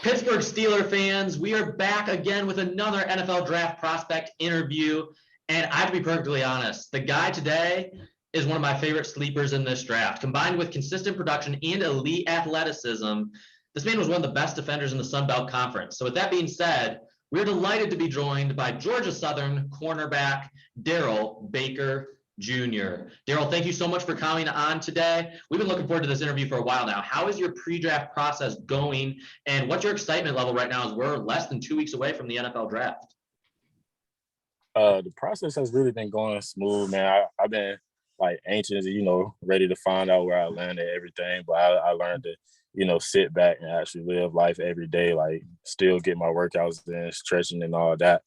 Pittsburgh Steelers fans, we are back again with another NFL draft prospect interview. And I have to be perfectly honest, the guy today is one of my favorite sleepers in this draft. Combined with consistent production and elite athleticism, this man was one of the best defenders in the Sun Belt Conference. So with that being said, we're delighted to be joined by Georgia Southern cornerback Darrell Baker Jr. Darrell, thank you so much for coming on today. We've been looking forward to this interview for a while now. How is your pre-draft process going, and what's your excitement level right now as we're less than 2 weeks away from the NFL draft? The process has really been going smooth, man. I've been anxious, ready to find out where I land and everything. But I learned to, sit back and actually live life every day, still get my workouts in, stretching and all that.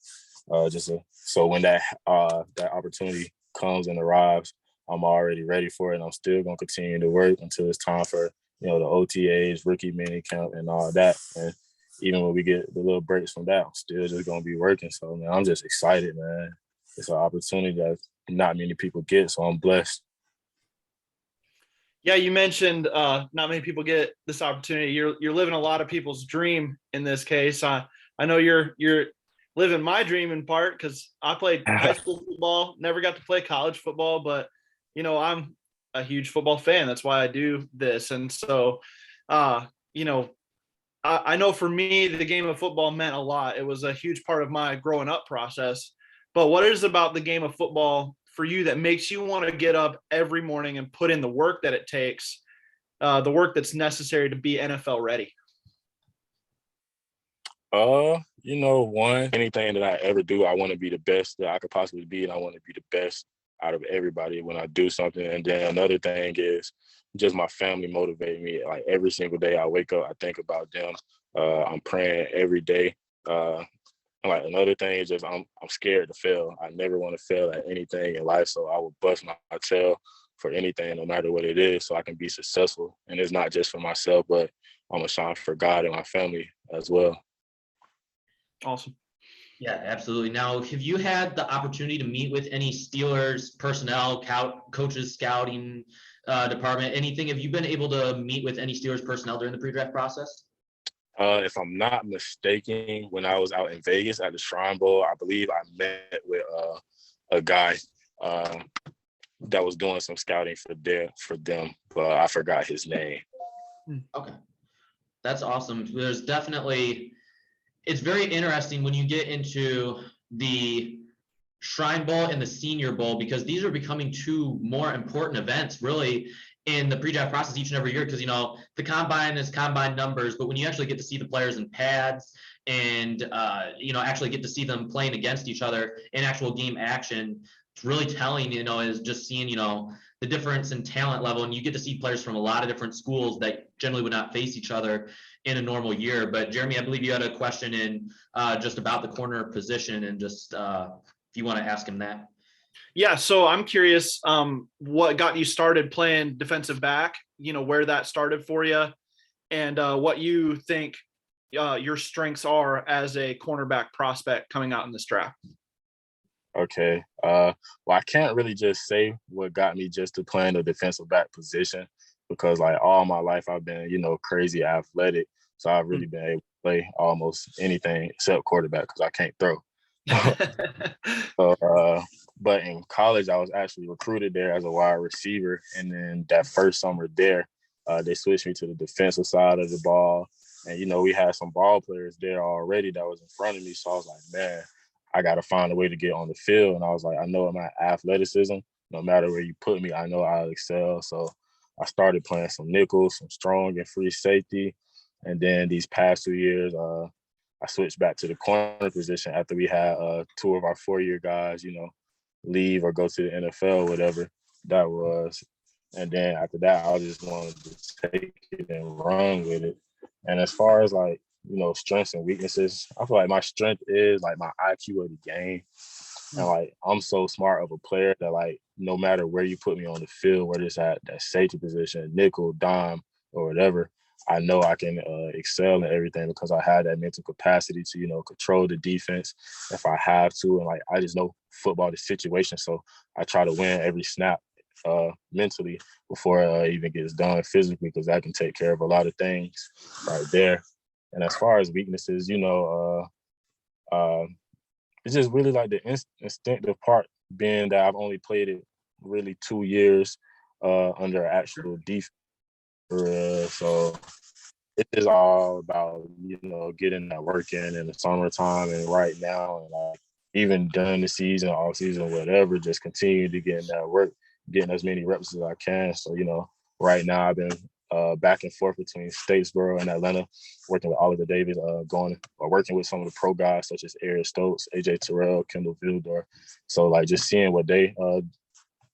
So when that opportunity comes and arrives, I'm already ready for it. And I'm still going to continue to work until it's time for, the OTAs, rookie mini camp and all that. And even when we get the little breaks from that, I'm still just going to be working. So, man, I'm just excited, man. It's an opportunity that not many people get, so I'm blessed. Yeah, you mentioned not many people get this opportunity. You're living a lot of people's dream in this case. I know you're living my dream in part because I played high school football, never got to play college football, but I'm a huge football fan. That's why I do this. And so, I know for me, the game of football meant a lot. It was a huge part of my growing up process. But what is about the game of football for you that makes you want to get up every morning and put in the work that it takes, the work that's necessary to be NFL ready? Anything that I ever do, I want to be the best that I could possibly be, and I want to be the best out of everybody when I do something. And then another thing is just my family motivate me. Every single day I wake up, I think about them. I'm praying every day. Another thing is just I'm scared to fail. I never want to fail at anything in life, so I will bust my tail for anything, no matter what it is, so I can be successful. And it's not just for myself, but I'm a shine for God and my family as well. Awesome. Yeah, absolutely. Now, have you had the opportunity to meet with any Steelers personnel, coaches, scouting department, anything? Have you been able to meet with any Steelers personnel during the pre-draft process? If I'm not mistaken, when I was out in Vegas at the Shrine Bowl, I believe I met with a guy that was doing some scouting for them, but I forgot his name. Okay. That's awesome. There's definitely – it's very interesting when you get into the Shrine Bowl and the Senior Bowl, because these are becoming two more important events really in the pre-draft process each and every year, because the combine is combine numbers, but when you actually get to see the players in pads and actually get to see them playing against each other in actual game action, it's really telling, is just seeing the difference in talent level, and you get to see players from a lot of different schools that generally would not face each other in a normal year. But Jeremy, I believe you had a question in just about the corner position, and just if you want to ask him that. Yeah, so I'm curious, what got you started playing defensive back, where that started for you, and what you think your strengths are as a cornerback prospect coming out in this draft. Okay. Well, I can't really just say what got me just to playing the defensive back position, because all my life I've been, crazy athletic. So I've really been able to play almost anything except quarterback because I can't throw. But in college, I was actually recruited there as a wide receiver. And then that first summer there, they switched me to the defensive side of the ball. And, we had some ball players there already that was in front of me. So I was like, man, I got to find a way to get on the field. And I was like, I know my athleticism, no matter where you put me, I know I'll excel. So I started playing some nickel, some strong and free safety. And then these past 2 years, I switched back to the corner position after we had two of our 4-year guys, leave or go to the NFL, whatever that was. And then after that, I just wanted to take it and run with it. And as far as strengths and weaknesses, I feel like my strength is my IQ of the game. And I'm so smart of a player that no matter where you put me on the field, whether it's at that safety position, nickel, dime, or whatever, I know I can excel in everything because I have that mental capacity to, control the defense if I have to. And I just know football is situation. So I try to win every snap mentally before it even gets done physically, because that can take care of a lot of things right there. And as far as weaknesses, it's just really like the instinctive part, being that I've only played it really 2 years under actual defense. So it's just all about, getting that work in the summertime and right now, and like even during the season, off season, whatever, just continue to get in that work, getting as many reps as I can. So, right now I've been back and forth between Statesboro and Atlanta, working with Oliver Davis, working with some of the pro guys such as Eric Stokes, AJ Terrell, Kendall Vildor. So like just seeing what they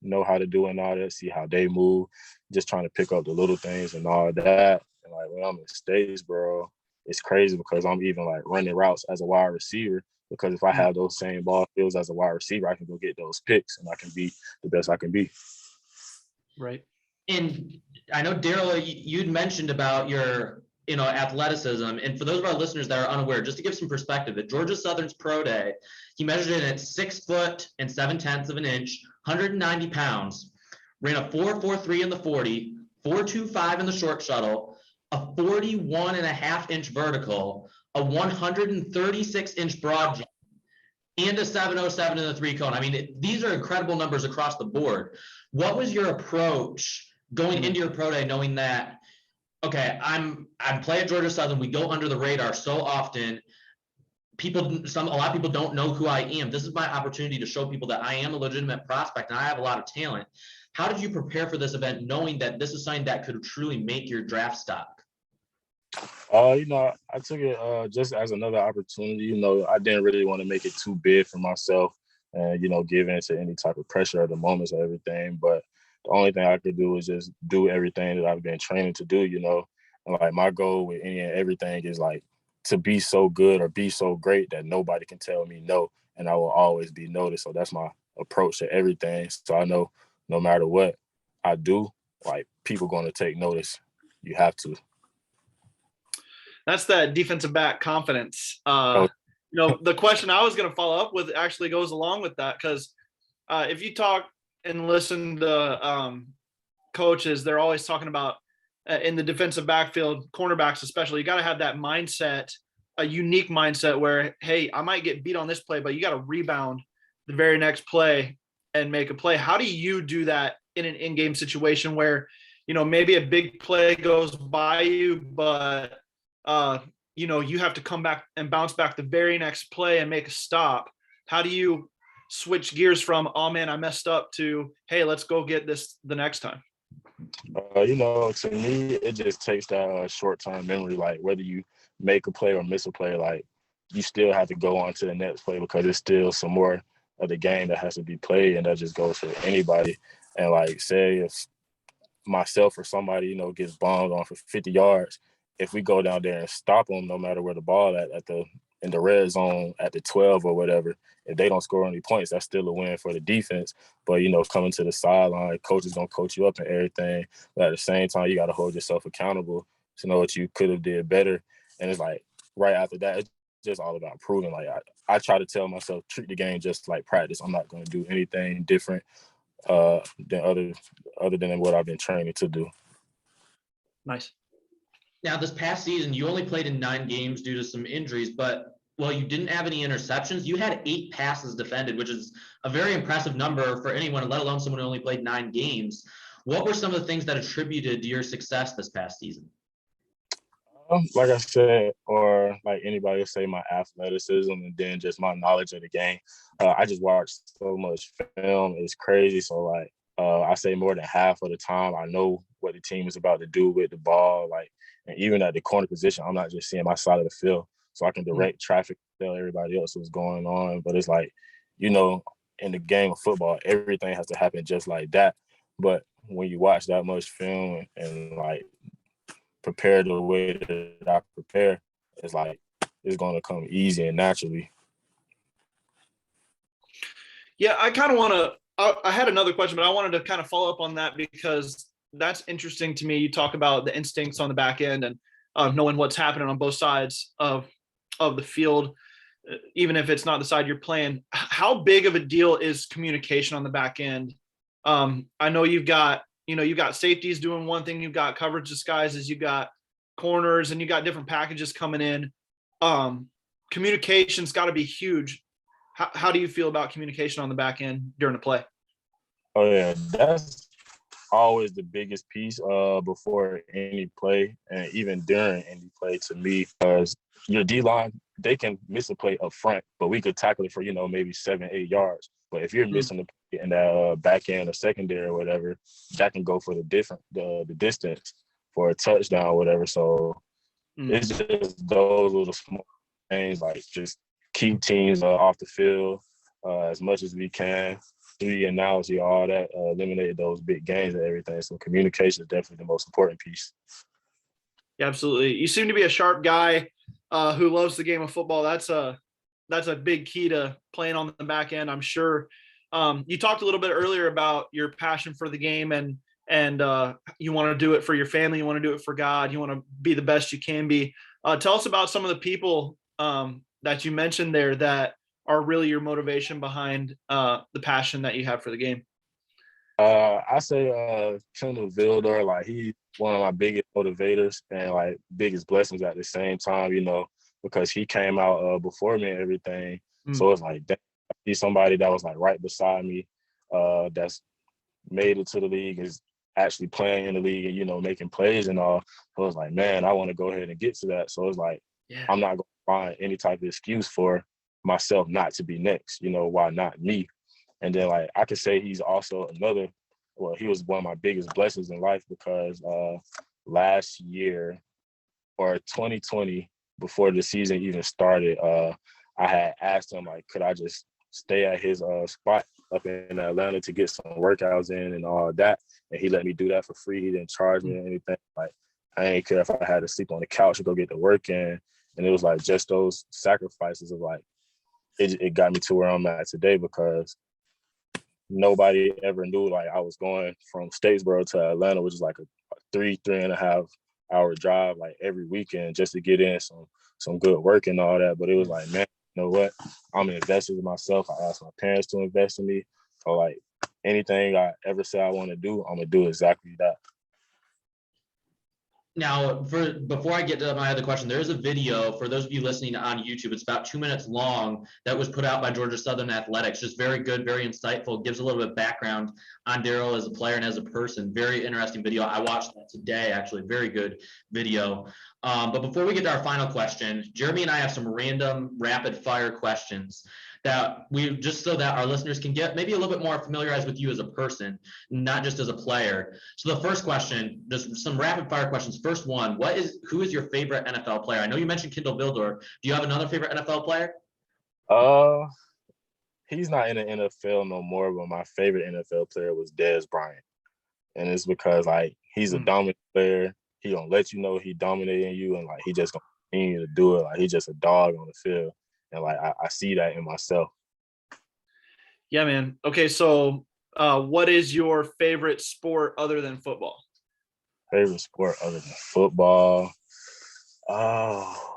know how to do and all that, see how they move, just trying to pick up the little things and all that. And like when I'm in Statesboro, it's crazy because I'm even like running routes as a wide receiver, because if I have those same ball skills as a wide receiver, I can go get those picks and I can be the best I can be. Right. And I know, Darrell, you'd mentioned about your, athleticism. And for those of our listeners that are unaware, just to give some perspective, at Georgia Southern's pro day, he measured in at 6 foot and 7/10 of an inch, 190 pounds, ran a 4.43 in the 40, 4.25 in the short shuttle, a 41.5-inch vertical, a 136-inch broad jump, and a 7.07 in the 3-cone. I mean, these are incredible numbers across the board. What was your approach going into your pro day, knowing that, okay, I play at Georgia Southern, we go under the radar so often, a lot of people don't know who I am. This is my opportunity to show people that I am a legitimate prospect and I have a lot of talent. How did you prepare for this event, knowing that this is something that could truly make your draft stock? I took it just as another opportunity. I didn't really want to make it too big for myself and, give in to any type of pressure at the moments or everything. But the only thing I could do is just do everything that I've been training to do, And like my goal with any and everything is like to be so good or be so great that nobody can tell me no, and I will always be noticed. So that's my approach to everything. So I know no matter what I do, like people going to take notice. You have to. That's that defensive back confidence. The question I was going to follow up with actually goes along with that, because if you talk and listen to coaches, they're always talking about in the defensive backfield, cornerbacks especially, you got to have that mindset, a unique mindset where, hey, I might get beat on this play, but you got to rebound the very next play and make a play. How do you do that in an in-game situation where, maybe a big play goes by you, but you have to come back and bounce back the very next play and make a stop? How do you switch gears from, oh man, I messed up, to, hey, let's go get this the next time? To me, it just takes that short-term memory. Like whether you make a play or miss a play, like you still have to go on to the next play, because there's still some more of the game that has to be played, and that just goes for anybody. And like, say if myself or somebody, gets bombed on for 50 yards, if we go down there and stop them, no matter where the ball in the red zone at the 12 or whatever, if they don't score any points, that's still a win for the defense. But, coming to the sideline, coach is going to coach you up and everything. But at the same time, you got to hold yourself accountable to know what you could have did better. And it's like right after that, it's just all about proving. Like I try to tell myself, treat the game just like practice. I'm not going to do anything different than other than what I've been training to do. Nice. Now, this past season, you only played in 9 games due to some injuries, but while you didn't have any interceptions, you had 8 passes defended, which is a very impressive number for anyone, let alone someone who only played 9 games. What were some of the things that attributed to your success this past season? Like I said, or like anybody will say, my athleticism, and then just my knowledge of the game. I just watched so much film. It's crazy. So like I say more than half of the time I know what the team is about to do with the ball. Like, and even at the corner position, I'm not just seeing my side of the field. So I can direct traffic, tell everybody else what's going on. But it's like, in the game of football, everything has to happen just like that. But when you watch that much film and like prepare the way that I prepare, it's like it's going to come easy and naturally. Yeah, I kind of want to I had another question, but I wanted to kind of follow up on that, because that's interesting to me. You talk about the instincts on the back end and knowing what's happening on both sides of the field, even if it's not the side you're playing. How big of a deal is communication on the back end? I know you've got safeties doing one thing, you've got coverage disguises, you've got corners and you got different packages coming in. Communication's got to be huge. How do you feel about communication on the back end during the play? Oh yeah, that's always the biggest piece before any play and even during any play to me, because your D-line, they can miss a play up front, but we could tackle it for, maybe 7-8 yards. But if you're missing the play in that back end or secondary or whatever, that can go for the distance for a touchdown or whatever. So it's just those little small things, like just keep teams off the field as much as we can. 3 analogy, all that, eliminate those big games and everything. So communication is definitely the most important piece. Yeah, absolutely. You seem to be a sharp guy who loves the game of football. That's a big key to playing on the back end, I'm sure. You talked a little bit earlier about your passion for the game and you want to do it for your family. You want to do it for God. You want to be the best you can be. Tell us about some of the people that you mentioned there that are really your motivation behind the passion that you have for the game. I say Kendall Wilbar, like he's one of my biggest motivators and like biggest blessings at the same time, because he came out before me and everything. So it's like he's somebody that was like right beside me, that's made it to the league, is actually playing in the league and making plays and all. So it's like, man, I want to go ahead and get to that. So it's like, I'm not gonna find any type of excuse for myself not to be next. Why not me? And then like I could say he's also he was one of my biggest blessings in life, because last year or 2020, before the season even started, I had asked him, like, could I just stay at his spot up in Atlanta to get some workouts in and all that. And he let me do that for free. He didn't charge me or anything. Like, I ain't care if I had to sleep on the couch to go get the work in. And it was like just those sacrifices of like, it got me to where I'm at today, because nobody ever knew like I was going from Statesboro to Atlanta, which is like a 3.5 hour drive, like every weekend, just to get in some good work and all that. But it was like, man, you know what? I'm invested in myself. I asked my parents to invest in me. So like anything I ever say I want to do, I'm gonna do exactly that. Now, before I get to my other question, there is a video for those of you listening on YouTube. It's about 2 minutes long that was put out by Georgia Southern Athletics. Just very good, very insightful. Gives a little bit of background on Darrell as a player and as a person. Very interesting video. I watched that today, actually. Very good video. But before we get to our final question, Jeremy and I have some random rapid fire questions that we just so that our listeners can get maybe a little bit more familiarized with you as a person, not just as a player. So the first question, just some rapid fire questions. First one, who is your favorite NFL player? I know you mentioned Kendall Wilbar. Do you have another favorite NFL player? He's not in the NFL no more, but my favorite NFL player was Dez Bryant. And it's because like he's a dominant player. He gonna let you know he dominating you, and like he just gonna continue to do it. Like he's just a dog on the field. And like I see that in myself. Yeah, man. Okay, so what is your favorite sport other than football? Favorite sport other than football? Oh,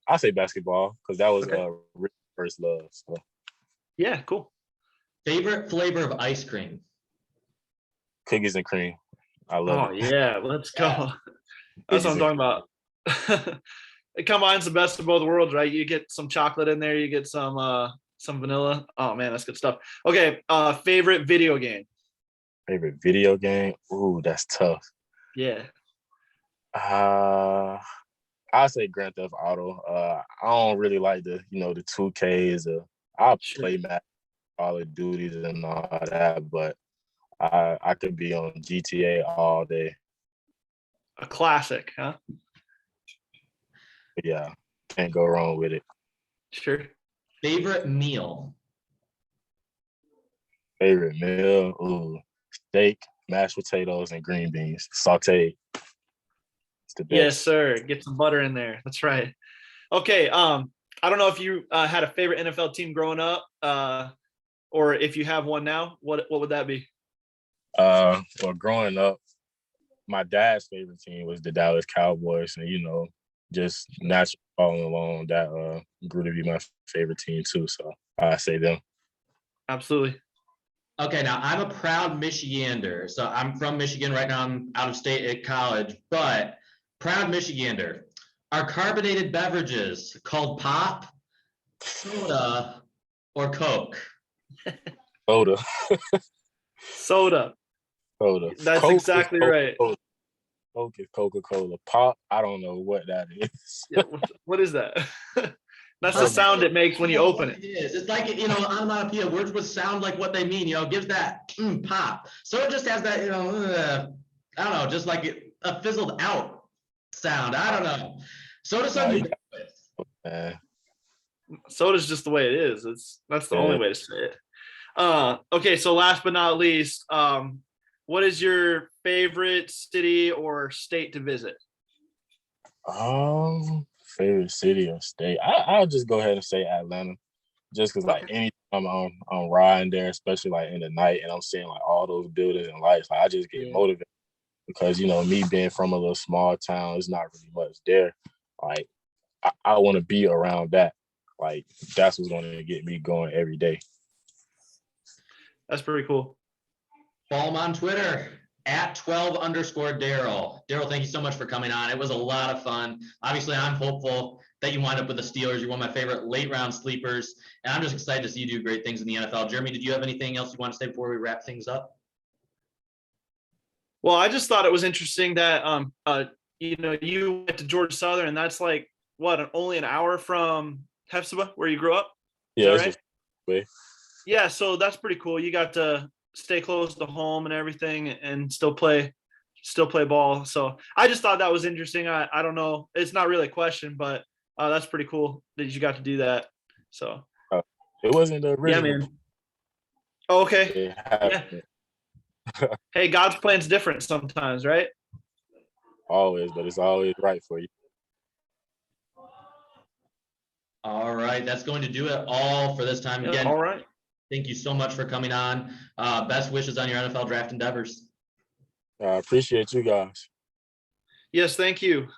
I say basketball, because that was Rick's first love. So. Yeah, cool. Favorite flavor of ice cream? Cookies and cream. I love it. Oh yeah, let's go. That's what I'm talking about. It combines the best of both worlds, right? You get some chocolate in there, you get some vanilla. Oh man, that's good stuff. Okay, favorite video game. Favorite video game? Ooh, that's tough. Yeah. I say Grand Theft Auto. I don't really like the 2Ks. I'll play Mac, Call of Duties and all that, but I could be on GTA all day. A classic, huh? But yeah, can't go wrong with it. Sure. Favorite meal? Favorite meal? Ooh, steak, mashed potatoes, and green beans, sauteed. It's the best. Yes, sir. Get some butter in there. That's right. Okay. I don't know if you had a favorite NFL team growing up, or if you have one now. What would that be? Well, growing up, my dad's favorite team was the Dallas Cowboys, and just naturally following along, that grew to be my favorite team too. So I say them. Absolutely. Okay, now I'm a proud Michigander. So I'm from Michigan right now. I'm out of state at college, but Proud Michigander. Are carbonated beverages called pop, soda, or Coke? Soda. Soda. Soda. That's Coke is exactly right. Coca-Cola. Coke is Coca-Cola. Pop, I don't know what that is. Yeah, what is that? That's the Okay. sound it makes when you open it. It is. It's like, onomatopoeia. Words would sound like what they mean. It gives that pop. So it just has that, I don't know, just like a fizzled out sound. I don't know. Soda Nah, you Soda's just the way it is. That's the only way to say it. Okay, so last but not least, what is your favorite city or state to visit? Favorite city or state? I'll just go ahead and say Atlanta, just because like anytime I'm riding there, especially like in the night, and I'm seeing like all those buildings and lights, like I just get motivated because me being from a little small town, it's not really much there. Like I want to be around that. Like that's what's going to get me going every day. That's pretty cool. Follow him on Twitter at 12_Darrell. Darrell, thank you so much for coming on. It was a lot of fun. Obviously, I'm hopeful that you wind up with the Steelers. You're one of my favorite late round sleepers, and I'm just excited to see you do great things in the NFL. Jeremy, did you have anything else you want to say before we wrap things up? Well, I just thought it was interesting that you went to Georgia Southern, and that's like only an hour from Hephzibah, where you grew up. Yeah, is that right? Yeah, so that's pretty cool. You got to stay close to home and everything, and still play ball. So I just thought that was interesting. I don't know, it's not really a question, but that's pretty cool that you got to do that. So it wasn't the original. Yeah, man. Oh, okay. Yeah. Hey, God's plan's different sometimes, right? Always, but it's always right for you. All right, that's going to do it all for this time. Again, all right. Thank you so much for coming on. Best wishes on your NFL draft endeavors. I appreciate you guys. Yes, thank you.